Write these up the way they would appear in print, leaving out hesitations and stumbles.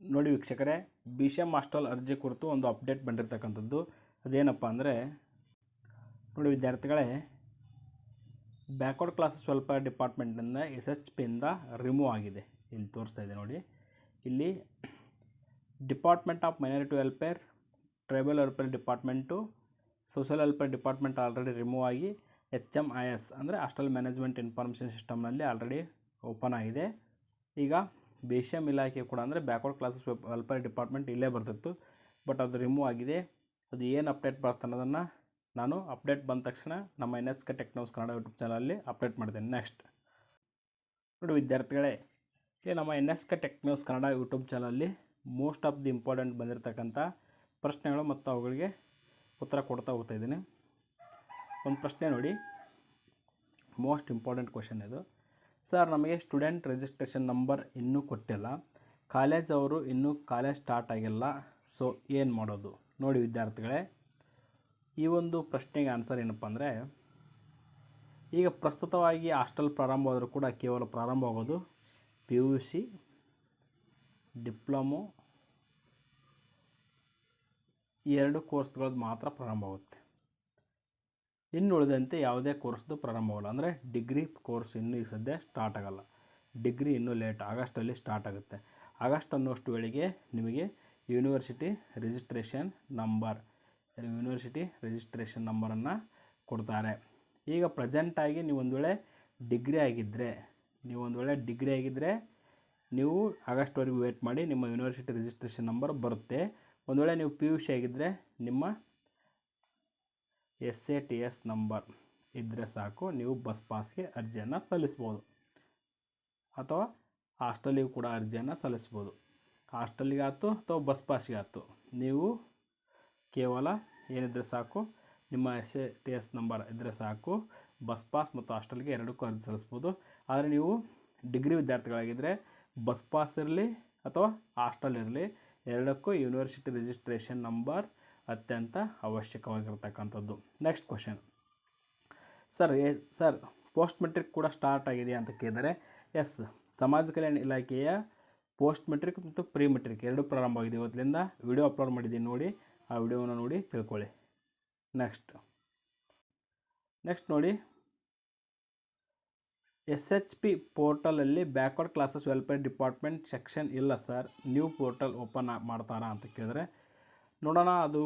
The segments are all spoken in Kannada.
ನೋಡಿ ವೀಕ್ಷಕರೇ, BCM ಹಾಸ್ಟೆಲ್ ಅರ್ಜಿ ಕುರಿತು ಒಂದು ಅಪ್ಡೇಟ್ ಬಂದಿರತಕ್ಕಂಥದ್ದು. ಅದೇನಪ್ಪ ಅಂದರೆ ನೋಡಿ ವಿದ್ಯಾರ್ಥಿಗಳೇ, ಬ್ಯಾಕ್ವರ್ಡ್ ಕ್ಲಾಸಸ್ ವೆಲ್ಫೇರ್ ಡಿಪಾರ್ಟ್ಮೆಂಟಿಂದ SHPಯಿಂದ ರಿಮೂವ್ ಆಗಿದೆ. ಇಲ್ಲಿ ತೋರಿಸ್ತಾ ಇದೆ ನೋಡಿ. ಇಲ್ಲಿ department of minority welfare, tribal welfare department, social welfare department already remove ಆಗಿ HMIS ಅಂದರೆ ಹಾಸ್ಟೆಲ್ ಮ್ಯಾನೇಜ್ಮೆಂಟ್ ಇನ್ಫಾರ್ಮೇಷನ್ ಸಿಸ್ಟಮ್ನಲ್ಲಿ ಆಲ್ರೆಡಿ ಓಪನ್ ಆಗಿದೆ. ಈಗ BCM ಇಲಾಖೆ ಕೂಡ ಅಂದರೆ ಬ್ಯಾಕ್ವರ್ಡ್ ಕ್ಲಾಸಸ್ ವೆಲ್ಫೇರ್ ಡಿಪಾರ್ಟ್ಮೆಂಟ್ ಇಲ್ಲೇ ಬರ್ತಿತ್ತು, ಬಟ್ ಅದು ರಿಮೂವ್ ಆಗಿದೆ. ಅದು ಏನು ಅಪ್ಡೇಟ್ ಬರುತ್ತೆ ಅನ್ನೋದನ್ನು ನಾನು ಅಪ್ಡೇಟ್ ಬಂದ ತಕ್ಷಣ ನಮ್ಮ NSK tech news Kannada YouTube ಚಾನಲಲ್ಲಿ ಅಪ್ಡೇಟ್ ಮಾಡ್ತೇನೆ. ನೆಕ್ಸ್ಟ್ ನೋಡಿ ವಿದ್ಯಾರ್ಥಿಗಳೇ, ಇಲ್ಲಿ ನಮ್ಮ NSK tech news Kannada YouTube ಚಾನಲಲ್ಲಿ ಮೋಸ್ಟ್ ಆಫ್ ದಿ ಇಂಪಾರ್ಟೆಂಟ್ ಬಂದಿರತಕ್ಕಂಥ ಪ್ರಶ್ನೆಗಳು ಮತ್ತು ಅವುಗಳಿಗೆ ಉತ್ತರ ಕೊಡ್ತಾ ಹೋಗ್ತಾ ಇದ್ದೀನಿ. ಒಂದು ಪ್ರಶ್ನೆ ನೋಡಿ, ಮೋಸ್ಟ್ ಇಂಪಾರ್ಟೆಂಟ್ ಕ್ವೆಶನ್ ಇದು. ಸರ್, ನಮಗೆ ಸ್ಟೂಡೆಂಟ್ ರಿಜಿಸ್ಟ್ರೇಷನ್ ನಂಬರ್ ಇನ್ನೂ ಕೊಟ್ಟಿಲ್ಲ, ಕಾಲೇಜ್ ಅವರು ಇನ್ನೂ ಕಾಲೇಜ್ ಸ್ಟಾರ್ಟ್ ಆಗಿಲ್ಲ, ಸೊ ಏನು ಮಾಡೋದು? ನೋಡಿ ವಿದ್ಯಾರ್ಥಿಗಳೇ, ಈ ಒಂದು ಪ್ರಶ್ನೆಗೆ ಆನ್ಸರ್ ಏನಪ್ಪ ಅಂದರೆ, ಈಗ ಪ್ರಸ್ತುತವಾಗಿ ಹಾಸ್ಟೆಲ್ ಪ್ರಾರಂಭವಾದರೂ ಕೂಡ ಕೇವಲ ಪ್ರಾರಂಭವಾಗೋದು PUC, ಡಿಪ್ಲೊಮೊ ಈ ಎರಡು ಕೋರ್ಸ್ಗಳದ್ದು ಮಾತ್ರ ಪ್ರಾರಂಭವಾಗುತ್ತೆ. ಇನ್ನು ಉಳಿದಂತೆ ಯಾವುದೇ ಕೋರ್ಸ್ದು ಪ್ರಾರಂಭವಲ್ಲ. ಅಂದರೆ ಡಿಗ್ರಿ ಕೋರ್ಸ್ ಇನ್ನೂ ಈಗ ಸದ್ಯ ಸ್ಟಾರ್ಟ್ ಆಗೋಲ್ಲ. ಡಿಗ್ರಿ ಇನ್ನೂ ಲೇಟ್, ಆಗಸ್ಟಲ್ಲಿ ಸ್ಟಾರ್ಟ್ ಆಗುತ್ತೆ. ಆಗಸ್ಟ್ ಅನ್ನೋಷ್ಟು ವೇಳೆಗೆ ನಿಮಗೆ ಯೂನಿವರ್ಸಿಟಿ ರಿಜಿಸ್ಟ್ರೇಷನ್ ನಂಬರನ್ನು ಕೊಡ್ತಾರೆ. ಈಗ ಪ್ರೆಸೆಂಟಾಗಿ ನೀವು ಒಂದು ವೇಳೆ ಡಿಗ್ರಿ ಆಗಿದ್ದರೆ ನೀವು ಆಗಸ್ಟ್ವರೆಗೂ ವೇಟ್ ಮಾಡಿ, ನಿಮ್ಮ ಯೂನಿವರ್ಸಿಟಿ ರಿಜಿಸ್ಟ್ರೇಷನ್ ನಂಬರ್ ಬರುತ್ತೆ. ಒಂದು ವೇಳೆ ನೀವು PUC ಆಗಿದ್ದರೆ ನಿಮ್ಮ SATS ನಂಬರ್ ಇದ್ದರೆ ಸಾಕು, ನೀವು ಬಸ್ ಪಾಸ್ಗೆ ಅರ್ಜಿಯನ್ನು ಸಲ್ಲಿಸ್ಬೋದು, ಅಥವಾ ಹಾಸ್ಟೆಲಿಗೂ ಕೂಡ ಅರ್ಜಿಯನ್ನು ಸಲ್ಲಿಸ್ಬೋದು. ಹಾಸ್ಟೆಲಿಗೆ ಆಯ್ತು ಅಥವಾ ಬಸ್ ಪಾಸ್ಗೆ ಆಯ್ತು, ನೀವು ಕೇವಲ ಏನಿದ್ರೆ ಸಾಕು, ನಿಮ್ಮ SATS ನಂಬರ್ ಇದ್ದರೆ ಸಾಕು, ಬಸ್ ಪಾಸ್ ಮತ್ತು ಹಾಸ್ಟೆಲ್ಗೆ ಎರಡಕ್ಕೂ ಅರ್ಜಿ ಸಲ್ಲಿಸ್ಬೋದು. ಆದರೆ ನೀವು ಡಿಗ್ರಿ ವಿದ್ಯಾರ್ಥಿಗಳಾಗಿದ್ದರೆ ಬಸ್ ಪಾಸ್ ಇರಲಿ ಅಥವಾ ಹಾಸ್ಟೆಲ್ ಇರಲಿ, ಎರಡಕ್ಕೂ ಯೂನಿವರ್ಸಿಟಿ ರಿಜಿಸ್ಟ್ರೇಷನ್ ನಂಬರ್ ಅತ್ಯಂತ ಅವಶ್ಯಕವಾಗಿರ್ತಕ್ಕಂಥದ್ದು. Next question, sir post matric ಕೂಡ ಸ್ಟಾರ್ಟ್ ಆಗಿದೆ ಅಂತ ಕೇಳಿದರೆ, ಎಸ್, ಸಮಾಜ ಕಲ್ಯಾಣ ಇಲಾಖೆಯ ಪೋಸ್ಟ್ ಮೆಟ್ರಿಕ್ ಮತ್ತು ಪ್ರೀ ಮೆಟ್ರಿಕ್ ಎರಡು ಪ್ರಾರಂಭವಾಗಿದೆ. ಇವತ್ತಿನಿಂದ ವಿಡಿಯೋ ಅಪ್ಲೋಡ್ ಮಾಡಿದ್ದೀನಿ, ನೋಡಿ ಆ ವಿಡಿಯೋವನ್ನು ನೋಡಿ ತಿಳ್ಕೊಳ್ಳಿ. ನೆಕ್ಸ್ಟ್ ನೋಡಿ, SHP ಪೋರ್ಟಲಲ್ಲಿ backward classes welfare department section ಇಲ್ಲ ಸರ್, ನ್ಯೂ ಪೋರ್ಟಲ್ ಓಪನ್ ಮಾಡ್ತಾರಾ ಅಂತ ಕೇಳಿದ್ರೆ, ನೋಡೋಣ ಅದು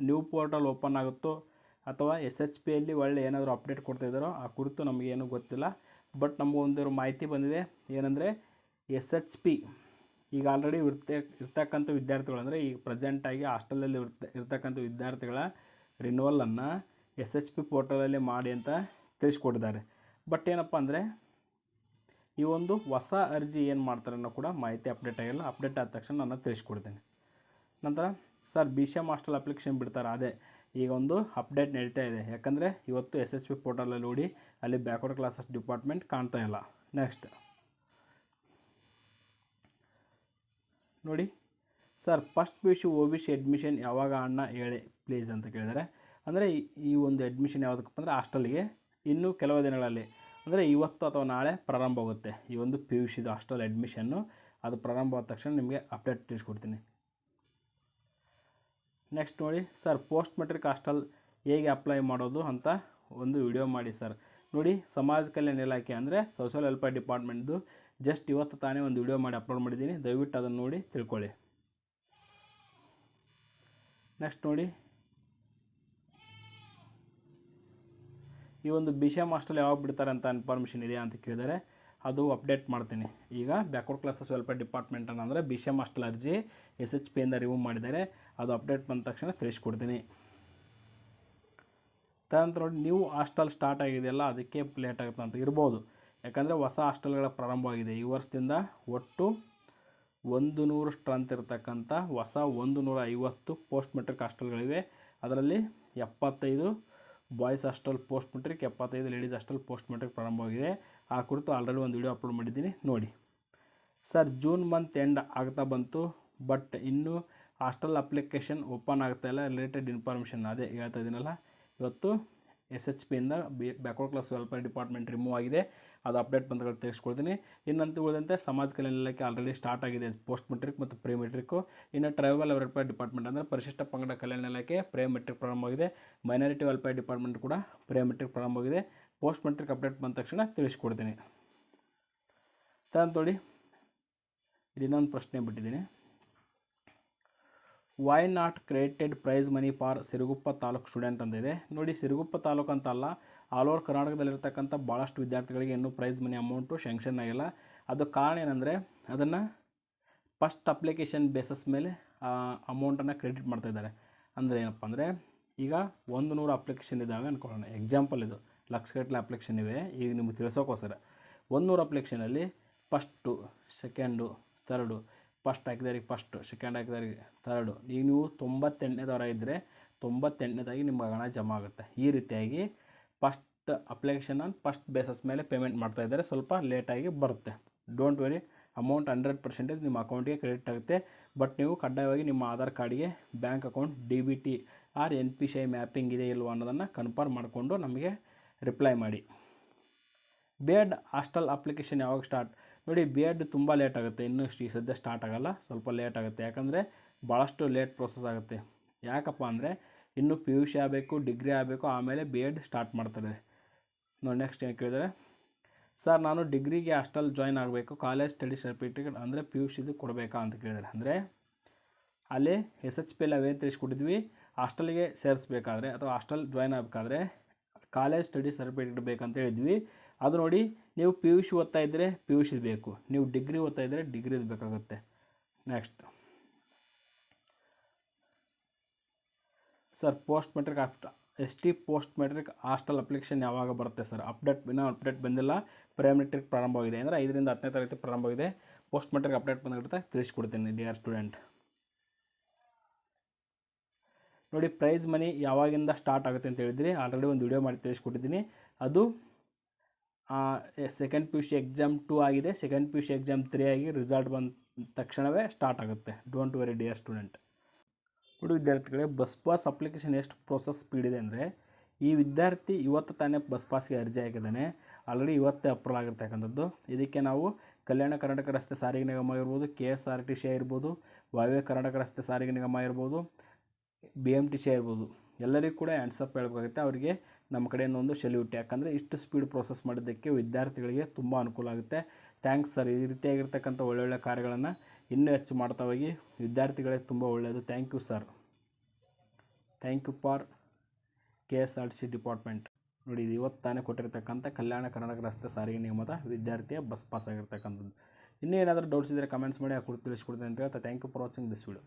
ನ್ಯೂ ಪೋರ್ಟಲ್ ಓಪನ್ ಆಗುತ್ತೋ ಅಥವಾ SHPಯಲ್ಲಿ ಒಳ್ಳೆ ಏನಾದರೂ ಅಪ್ಡೇಟ್ ಕೊಡ್ತಾಯಿದ್ದಾರೋ ಆ ಕುರಿತು ನಮಗೇನು ಗೊತ್ತಿಲ್ಲ. ಬಟ್ ನಮಗೊಂದು ಮಾಹಿತಿ ಬಂದಿದೆ, ಏನಂದರೆ SHP ಈಗ ಆಲ್ರೆಡಿ ಇರ್ತಕ್ಕಂಥ ವಿದ್ಯಾರ್ಥಿಗಳು, ಅಂದರೆ ಈಗ ಪ್ರೆಸೆಂಟಾಗಿ ಹಾಸ್ಟೆಲಲ್ಲಿ ಇರ್ತಕ್ಕಂಥ ವಿದ್ಯಾರ್ಥಿಗಳ ರಿನ್ಯೂವಲನ್ನು SHP ಪೋರ್ಟಲಲ್ಲಿ ಮಾಡಿ ಅಂತ ತಿಳಿಸ್ಕೊಟ್ಟಿದ್ದಾರೆ. ಬಟ್ ಏನಪ್ಪ ಅಂದರೆ, ಈ ಒಂದು ಹೊಸ ಅರ್ಜಿ ಏನು ಮಾಡ್ತಾರೆ ಅನ್ನೋ ಕೂಡ ಮಾಹಿತಿ ಅಪ್ಡೇಟ್ ಆಗಿಲ್ಲ. ಅಪ್ಡೇಟ್ ಆದ ತಕ್ಷಣ ನಾನು ತಿಳಿಸ್ಕೊಡ್ತೀನಿ. ನಂತರ ಸರ್, BCM ಹಾಸ್ಟೆಲ್ ಅಪ್ಲಿಕೇಶನ್ ಬಿಡ್ತಾರೆ, ಅದೇ ಈಗ ಒಂದು ಅಪ್ಡೇಟ್ ನಡೀತಾ ಇದೆ. ಯಾಕಂದರೆ ಇವತ್ತು SHP ಪೋರ್ಟಲಲ್ಲಿ ನೋಡಿ, ಅಲ್ಲಿ ಬ್ಯಾಕ್ವರ್ಡ್ ಕ್ಲಾಸಸ್ ಡಿಪಾರ್ಟ್ಮೆಂಟ್ ಕಾಣ್ತಾ ಇಲ್ಲ. ನೆಕ್ಸ್ಟ್ ನೋಡಿ, sir first PUC OBC admission ಯಾವಾಗ ಅಣ್ಣ ಹೇಳಿ ಪ್ಲೀಸ್ ಅಂತ ಕೇಳಿದರೆ, ಅಂದರೆ ಈ ಒಂದು ಅಡ್ಮಿಷನ್ ಯಾವುದಕ್ಕಪ್ಪ ಅಂದರೆ ಹಾಸ್ಟೆಲ್ಗೆ ಇನ್ನೂ ಕೆಲವು ದಿನಗಳಲ್ಲಿ, ಅಂದರೆ ಇವತ್ತು ಅಥವಾ ನಾಳೆ ಪ್ರಾರಂಭ ಆಗುತ್ತೆ ಈ ಒಂದು PUCದು ಹಾಸ್ಟೆಲ್ ಅಡ್ಮಿಷನ್ನು. ಅದು ಪ್ರಾರಂಭ ಆದ ತಕ್ಷಣ ನಿಮಗೆ ಅಪ್ಡೇಟ್ ತಿಳಿಸ್ಕೊಡ್ತೀನಿ. ನೆಕ್ಸ್ಟ್ ನೋಡಿ, ಸರ್ ಪೋಸ್ಟ್ ಮೆಟ್ರಿಕ್ ಹಾಸ್ಟೆಲ್ ಹೇಗೆ ಅಪ್ಲೈ ಮಾಡೋದು ಅಂತ ಒಂದು ವಿಡಿಯೋ ಮಾಡಿ ಸರ್. ನೋಡಿ, ಸಮಾಜ ಕಲ್ಯಾಣ ಇಲಾಖೆ ಅಂದರೆ ಸೋಷಿಯಲ್ ವೆಲ್ಫೇರ್ ಡಿಪಾರ್ಟ್ಮೆಂಟ್ದು ಜಸ್ಟ್ ಇವತ್ತು ತಾನೇ ಒಂದು ವಿಡಿಯೋ ಮಾಡಿ ಅಪ್ಲೋಡ್ ಮಾಡಿದ್ದೀನಿ, ದಯವಿಟ್ಟು ಅದನ್ನು ನೋಡಿ ತಿಳ್ಕೊಳ್ಳಿ. ನೆಕ್ಸ್ಟ್ ನೋಡಿ, ಈ ಒಂದು BCM ಹಾಸ್ಟೆಲ್ ಯಾವಾಗ ಬಿಡ್ತಾರೆ ಅಂತ ಇನ್ಫಾರ್ಮೇಷನ್ ಇದೆಯಾ ಅಂತ ಕೇಳಿದರೆ, ಅದು ಅಪ್ಡೇಟ್ ಮಾಡ್ತೀನಿ. ಈಗ ಬ್ಯಾಕ್ವರ್ಡ್ ಕ್ಲಾಸಸ್ ವೆಲ್ಫೇರ್ ಡಿಪಾರ್ಟ್ಮೆಂಟ್ ಅಂದರೆ BCM ಹಾಸ್ಟೆಲ್ ಅರ್ಜಿ SHPಯಿಂದ ರಿಮೂವ್ ಮಾಡಿದ್ದಾರೆ, ಅದು ಅಪ್ಡೇಟ್ ಬಂದ ತಕ್ಷಣ ತಿಳಿಸ್ಕೊಡ್ತೀನಿ. ತದನಂತರ ನೋಡಿ, ನ್ಯೂ ಹಾಸ್ಟೆಲ್ ಸ್ಟಾರ್ಟ್ ಆಗಿದೆಯಲ್ಲ, ಅದಕ್ಕೆ ಲೇಟ್ ಆಗುತ್ತೆ ಅಂತ ಇರ್ಬೋದು. ಯಾಕಂದರೆ ಹೊಸ ಹಾಸ್ಟೆಲ್ಗಳ ಪ್ರಾರಂಭವಾಗಿದೆ. ಈ ವರ್ಷದಿಂದ ಒಟ್ಟು 100 ಸ್ಟ್ರೆಂತ್ ಇರತಕ್ಕಂಥ ಹೊಸ 150 ಪೋಸ್ಟ್ ಮೆಟ್ರಿಕ್ ಹಾಸ್ಟೆಲ್ಗಳಿವೆ. ಅದರಲ್ಲಿ 75 boys hostel post matric, 75 ladies hostel post matric ಪ್ರಾರಂಭವಾಗಿದೆ. ಆ ಕುರಿತು ಆಲ್ರೆಡಿ ಒಂದು ವಿಡಿಯೋ ಅಪ್ಲೋಡ್ ಮಾಡಿದ್ದೀನಿ, ನೋಡಿ. ಸರ್, ಜೂನ್ ಮಂತ್ ಎಂಡ್ ಆಗ್ತಾ ಬಂತು, ಬಟ್ ಇನ್ನೂ ಹಾಸ್ಟೆಲ್ ಅಪ್ಲಿಕೇಶನ್ ಓಪನ್ ಆಗ್ತಾ ಇಲ್ಲ. ರಿಲೇಟೆಡ್ ಇನ್ಫಾರ್ಮೇಷನ್ ಅದೇ ಹೇಳ್ತಾ ಇದ್ದೀನಲ್ಲ, ಇವತ್ತು SHPಯಿಂದ backward class welfare department remove ಆಗಿದೆ. ಅದು ಅಪ್ಡೇಟ್ ಬಂದಾಗ ತಿಳಿಸ್ಕೊಡ್ತೀನಿ. ಇನ್ನಂತೂ ಉಳಿದಂತೆ ಸಮಾಜ ಕಲ್ಯಾಣ ಇಲಾಖೆ ಆಲ್ರೆಡಿ ಸ್ಟಾರ್ಟ್ ಆಗಿದೆ ಪೋಸ್ಟ್ ಮೆಟ್ರಿಕ್ ಮತ್ತು ಪ್ರೀ ಮೆಟ್ರಿಕ್ಕು. ಇನ್ನು ಟ್ರೈಬಲ್ ವೆಲ್ಫೇರ್ ಡಿಪಾರ್ಟ್ಮೆಂಟ್ ಅಂದರೆ ಪರಿಶಿಷ್ಟ ಪಂಗಡ ಕಲ್ಯಾಣ ಇಲಾಖೆ ಪ್ರೀ ಮೆಟ್ರಿಕ್ ಪ್ರಾರಂಭವಾಗಿದೆ. ಮೈನಾರಿಟಿ ವೆಲ್ಫೇರ್ ಡಿಪಾರ್ಟ್ಮೆಂಟ್ ಕೂಡ ಪ್ರೀ ಮೆಟ್ರಿಕ್ ಪ್ರಾರಂಭವಾಗಿದೆ. ಪೋಸ್ಟ್ ಮೆಟ್ರಿಕ್ ಅಪ್ಡೇಟ್ ಬಂದ ತಕ್ಷಣ ತಿಳಿಸ್ಕೊಡ್ತೀನಿ. ನೋಡಿ ಇಲ್ಲಿ ಇನ್ನೊಂದು ಪ್ರಶ್ನೆ ಬಿಟ್ಟಿದ್ದೀನಿ. Why not credited prize money for Siruguppa taluk student ಅಂತ ಇದೆ. ನೋಡಿ, ಸಿರುಗುಪ್ಪ ತಾಲೂಕು ಅಂತಲ್ಲ, ಆಲ್ ಓವರ್ ಕರ್ನಾಟಕದಲ್ಲಿರ್ತಕ್ಕಂಥ ಭಾಳಷ್ಟು ವಿದ್ಯಾರ್ಥಿಗಳಿಗೆ ಇನ್ನೂ ಪ್ರೈಸ್ ಮನಿ ಅಮೌಂಟು ಶಾಂಕ್ಷನ್ ಆಗಿಲ್ಲ. ಅದು ಕಾರಣ ಏನಂದರೆ ಅದನ್ನು ಫಸ್ಟ್ ಅಪ್ಲಿಕೇಶನ್ ಬೇಸಸ್ ಮೇಲೆ ಅಮೌಂಟನ್ನು ಕ್ರೆಡಿಟ್ ಮಾಡ್ತಾಯಿದ್ದಾರೆ. ಅಂದರೆ ಏನಪ್ಪ ಅಂದರೆ, ಈಗ 100 ಅಪ್ಲಿಕೇಶನ್ ಇದ್ದಾವೆ ಅಂದ್ಕೊಳ್ಳೋಣ, ಎಕ್ಸಾಂಪಲ್ ಇದು ಲಕ್ಷಗಟ್ಟಲೆ ಅಪ್ಲಿಕೇಶನ್ ಇವೆ. ಈಗ ನಿಮಗೆ ತಿಳಿಸೋಕ್ಕೋಸ್ಕರ 100 ಅಪ್ಲಿಕೇಶನಲ್ಲಿ ಫಸ್ಟು, ಸೆಕೆಂಡು, ಥರ್ಡು, ಫಸ್ಟ್ ಹಾಕಿದವ್ರಿಗೆ ಫಸ್ಟು, ಸೆಕೆಂಡ್ ಹಾಕಿದವ್ರಿಗೆ ಥರ್ಡು, ಈಗ ನೀವು 98ನೇದವರ ಇದ್ದರೆ 98ನೇದಾಗಿ ನಿಮ್ಗೆ ಹಣ ಜಮಾ ಆಗುತ್ತೆ. ಈ ರೀತಿಯಾಗಿ ಫಸ್ಟ್ ಅಪ್ಲಿಕೇಶನ್ ಫಸ್ಟ್ ಬೇಸಸ್ ಮೇಲೆ ಪೇಮೆಂಟ್ ಮಾಡ್ತಾಯಿದ್ದಾರೆ. ಸ್ವಲ್ಪ ಲೇಟಾಗಿ ಬರುತ್ತೆ. ಡೋಂಟ್ ವೆರಿ, ಅಮೌಂಟ್ 100% ನಿಮ್ಮ ಅಕೌಂಟಿಗೆ ಕ್ರೆಡಿಟ್ ಆಗುತ್ತೆ. ಬಟ್ ನೀವು ಕಡ್ಡಾಯವಾಗಿ ನಿಮ್ಮ ಆಧಾರ್ ಕಾರ್ಡಿಗೆ bank account DBT or NPCI mapping ಇದೆ ಇಲ್ವೋ ಅನ್ನೋದನ್ನು ಕನ್ಫರ್ಮ್ ಮಾಡಿಕೊಂಡು ನಮಗೆ ರಿಪ್ಲೈ ಮಾಡಿ. B.Ed ಹಾಸ್ಟೆಲ್ ಅಪ್ಲಿಕೇಶನ್ ಯಾವಾಗ ಸ್ಟಾರ್ಟ್? ನೋಡಿ, B.Ed ತುಂಬ ಲೇಟ್ ಆಗುತ್ತೆ. ಇನ್ನೂ ಈ ಸದ್ಯ ಸ್ಟಾರ್ಟ್ ಆಗೋಲ್ಲ, ಸ್ವಲ್ಪ ಲೇಟ್ ಆಗುತ್ತೆ. ಯಾಕಂದರೆ ಭಾಳಷ್ಟು ಲೇಟ್ ಪ್ರೋಸೆಸ್ ಆಗುತ್ತೆ. ಯಾಕಪ್ಪ ಅಂದರೆ ಇನ್ನೂ PUC ಆಗಬೇಕು, ಡಿಗ್ರಿ ಆಗಬೇಕು, ಆಮೇಲೆ B.Ed ಸ್ಟಾರ್ಟ್ ಮಾಡ್ತಾರೆ. ನೋಡಿ, ನೆಕ್ಸ್ಟ್ ಏನು ಕೇಳಿದರೆ, ಸರ್ ನಾನು ಡಿಗ್ರಿಗೆ ಹಾಸ್ಟೆಲ್ ಜಾಯ್ನ್ ಆಗಬೇಕು, ಕಾಲೇಜ್ ಸ್ಟಡಿ ಸರ್ಟಿಫಿಕೇಟ್ ಅಂದರೆ PUCದು ಕೊಡಬೇಕಾ ಅಂತ ಕೇಳಿದರೆ, ಅಂದರೆ ಅಲ್ಲಿ SHP ಅವೇನು ತಿಳಿಸ್ಕೊಟ್ಟಿದ್ವಿ, ಹಾಸ್ಟೆಲ್ಗೆ ಸೇರಿಸ್ಬೇಕಾದ್ರೆ ಅಥವಾ ಹಾಸ್ಟೆಲ್ ಜಾಯ್ನ್ ಆಗಬೇಕಾದ್ರೆ ಕಾಲೇಜ್ ಸ್ಟಡಿ ಸರ್ಟಿಫಿಕೇಟ್ ಬೇಕಂತ ಹೇಳಿದ್ವಿ. ಅದು ನೋಡಿ, ನೀವು PUC ಓದ್ತಾ ಇದ್ದರೆ PUC ಬೇಕು, ನೀವು ಡಿಗ್ರಿ ಓದ್ತಾ ಇದ್ದರೆ ಡಿಗ್ರಿದು ಬೇಕಾಗುತ್ತೆ. Next sir, post metric ST post matric hostel application ಯಾವಾಗ ಬರುತ್ತೆ ಸರ್? ಇನ್ನೂ ಅಪ್ಡೇಟ್ ಬಂದಿಲ್ಲ. ಪ್ರೀ ಮೆಟ್ರಿಕ್ ಪ್ರಾರಂಭವಾಗಿದೆ ಅಂದರೆ 5ರಿಂದ 10ನೇ ತರಗತಿ ಪ್ರಾರಂಭವಾಗಿದೆ. ಪೋಸ್ಟ್ ಮೆಟ್ರಿಕ್ ಅಪ್ಡೇಟ್ ಬಂದಿರುತ್ತೆ, ತಿಳಿಸ್ಕೊಡ್ತೀನಿ ಡಿಯರ್ ಸ್ಟೂಡೆಂಟ್. ನೋಡಿ, ಪ್ರೈಸ್ ಮನಿ ಯಾವಾಗಿಂದ ಸ್ಟಾರ್ಟ್ ಆಗುತ್ತೆ ಅಂತ ಹೇಳಿದ್ರಿ, ಆಲ್ರೆಡಿ ಒಂದು ವಿಡಿಯೋ ಮಾಡಿ ತಿಳಿಸ್ಕೊಟ್ಟಿದ್ದೀನಿ. ಅದು ಸೆಕೆಂಡ್ PUC ಎಕ್ಸಾಮ್ 2 ಆಗಿದೆ, ಸೆಕೆಂಡ್ PUC ಎಕ್ಸಾಮ್ 3 ಆಗಿ ರಿಸಲ್ಟ್ ಬಂದ ತಕ್ಷಣವೇ ಸ್ಟಾರ್ಟ್ ಆಗುತ್ತೆ. Don't very dear student. ನೋಡಿ ವಿದ್ಯಾರ್ಥಿಗಳೇ, ಬಸ್ ಪಾಸ್ ಅಪ್ಲಿಕೇಶನ್ ಎಷ್ಟು ಪ್ರೋಸೆಸ್ ಸ್ಪೀಡ್ ಇದೆ ಅಂದರೆ, ಈ ವಿದ್ಯಾರ್ಥಿ ಇವತ್ತು ತಾನೇ ಬಸ್ ಪಾಸ್ಗೆ ಅರ್ಜಿ ಹಾಕಿದ್ದಾನೆ, ಆಲ್ರೆಡಿ ಇವತ್ತೇ ಅಪ್ರೂವಲ್ ಆಗಿರ್ತಕ್ಕಂಥದ್ದು. ಇದಕ್ಕೆ ನಾವು ಕಲ್ಯಾಣ ಕರ್ನಾಟಕ ರಸ್ತೆ ಸಾರಿಗೆ ನಿಗಮ ಇರ್ಬೋದು, KSRTC ಇರ್ಬೋದು, ವಾಯುವ್ಯ ಕರ್ನಾಟಕ ರಸ್ತೆ ಸಾರಿಗೆ ನಿಗಮ ಇರ್ಬೋದು, BMTC ಇರ್ಬೋದು, ಎಲ್ಲರಿಗೂ ಕೂಡ ಹ್ಯಾಂಡ್ಸಪ್ ಹೇಳಬೇಕಾಗುತ್ತೆ. ಅವರಿಗೆ ನಮ್ಮ ಕಡೆಯಿಂದ ಒಂದು ಸೆಲ್ಯೂಟ್. ಯಾಕಂದರೆ ಇಷ್ಟು ಸ್ಪೀಡ್ ಪ್ರೋಸೆಸ್ ಮಾಡಿದ್ದಕ್ಕೆ ವಿದ್ಯಾರ್ಥಿಗಳಿಗೆ ತುಂಬ ಅನುಕೂಲ ಆಗುತ್ತೆ. Thanks sir. ಈ ರೀತಿಯಾಗಿರ್ತಕ್ಕಂಥ ಒಳ್ಳೊಳ್ಳೆ ಕಾರ್ಯಗಳನ್ನು ಇನ್ನೂ ಹೆಚ್ಚು ಮಾಡ್ತಾ ಹೋಗಿ, ವಿದ್ಯಾರ್ಥಿಗಳಿಗೆ ತುಂಬ ಒಳ್ಳೆಯದು. Thank you sir. Thank you for KSRTC department. ನೋಡಿ, ಇದು ಇವತ್ತು ತಾನೇ ಕೊಟ್ಟಿರ್ತಕ್ಕಂಥ ಕಲ್ಯಾಣ ಕರ್ನಾಟಕ ರಸ್ತೆ ಸಾರಿಗೆ ನಿಗಮದ ವಿದ್ಯಾರ್ಥಿಯ ಬಸ್ ಪಾಸ್ ಆಗಿರ್ತಕ್ಕಂಥದ್ದು. ಇನ್ನೂ ಏನಾದರೂ ಡೌಟ್ಸ್ ಇದ್ದರೆ ಕಮೆಂಟ್ಸ್ ಮಾಡಿ, ಆ ಕುರಿತು ತಿಳಿಸ್ಕೊಡ್ತೀನಿ ಅಂತ ಹೇಳ್ತಾ thank you for watching this video.